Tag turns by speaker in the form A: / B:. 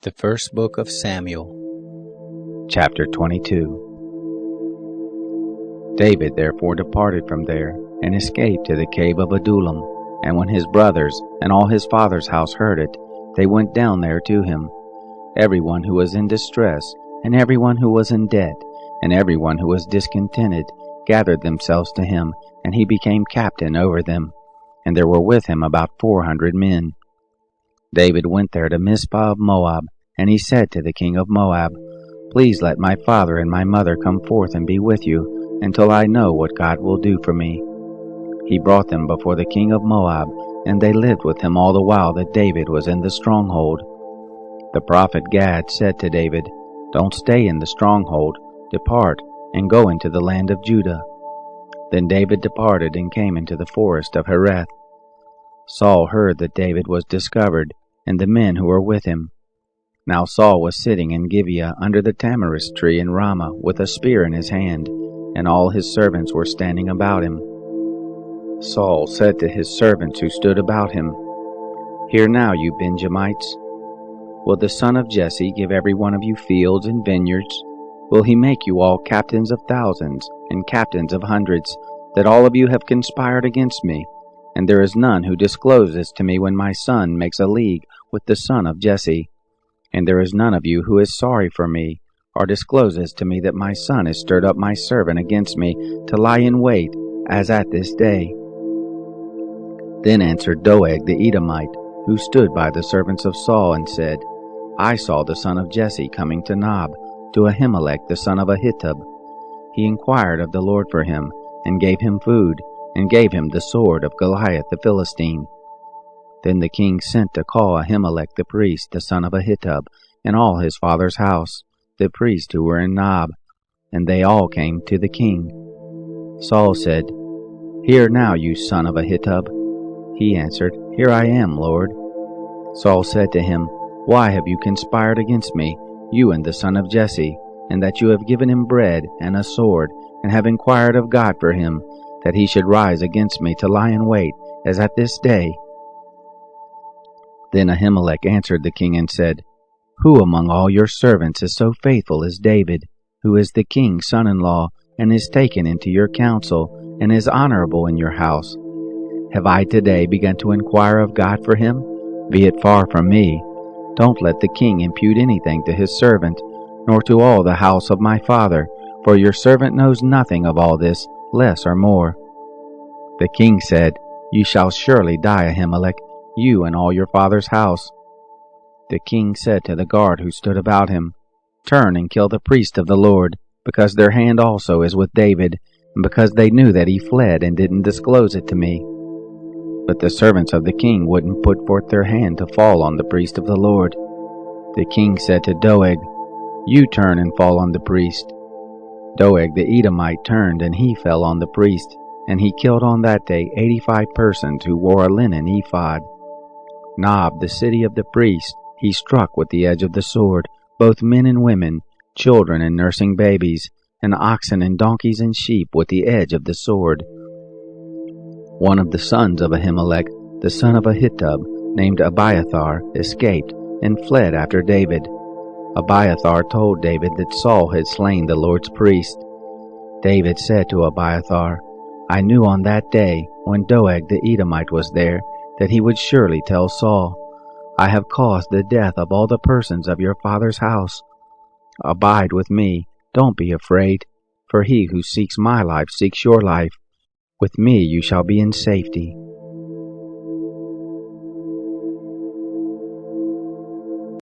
A: The First Book of Samuel, Chapter 22. David therefore departed from there, and escaped to the cave of Adullam. And when his brothers and all his father's house heard it, they went down there to him, everyone who was in distress, and everyone who was in debt, and everyone who was discontented, gathered themselves to him, and he became captain over them. And there were with him about 400 men. David went there to Mizpah of Moab, and he said to the king of Moab, "Please let my father and my mother come forth and be with you, until I know what God will do for me." He brought them before the king of Moab, and they lived with him all the while that David was in the stronghold. The prophet Gad said to David, "Don't stay in the stronghold, depart, and go into the land of Judah." Then David departed and came into the forest of Hereth. Saul heard that David was discovered, and the men who were with him. Now Saul was sitting in Gibeah under the tamarisk tree in Ramah with a spear in his hand, and all his servants were standing about him. Saul said to his servants who stood about him, "Hear now, you Benjamites. Will the son of Jesse give every one of you fields and vineyards? Will he make you all captains of thousands and captains of hundreds, that all of you have conspired against me? And there is none who discloses to me when my son makes a league with the son of Jesse. And there is none of you who is sorry for me, or discloses to me that my son has stirred up my servant against me to lie in wait, as at this day." Then answered Doeg the Edomite, who stood by the servants of Saul, and said, "I saw the son of Jesse coming to Nob, to Ahimelech the son of Ahitub. He inquired of the Lord for him, and gave him food, and gave him the sword of Goliath the Philistine." Then the king sent to call Ahimelech the priest, the son of Ahitub, and all his father's house, the priests who were in Nob, and they all came to the king. Saul said, "Hear now, you son of Ahitub." He answered, "Here I am, Lord." Saul said to him, "Why have you conspired against me, you and the son of Jesse, and that you have given him bread and a sword, and have inquired of God for him, that he should rise against me to lie in wait, as at this day?" Then Ahimelech answered the king and said, "Who among all your servants is so faithful as David, who is the king's son-in-law, and is taken into your counsel, and is honorable in your house? Have I today begun to inquire of God for him? Be it far from me. Don't let the king impute anything to his servant, nor to all the house of my father, for your servant knows nothing of all this, less or more." The king said, "You shall surely die, Ahimelech, you and all your father's house." The king said to the guard who stood about him, "Turn and kill the priest of the Lord, because their hand also is with David, and because they knew that he fled and didn't disclose it to me." But the servants of the king wouldn't put forth their hand to fall on the priest of the Lord. The king said to Doeg, "You turn and fall on the priest." Doeg the Edomite turned, and he fell on the priest, and he killed on that day 85 persons who wore a linen ephod. Nob, the city of the priest, he struck with the edge of the sword, both men and women, children and nursing babies, and oxen and donkeys and sheep with the edge of the sword. One of the sons of Ahimelech, the son of Ahitub, named Abiathar, escaped and fled after David. Abiathar told David that Saul had slain the Lord's priest. David said to Abiathar, "I knew on that day, when Doeg the Edomite was there, that he would surely tell Saul. I have caused the death of all the persons of your father's house. Abide with me, don't be afraid, for he who seeks my life seeks your life. With me you shall be in safety."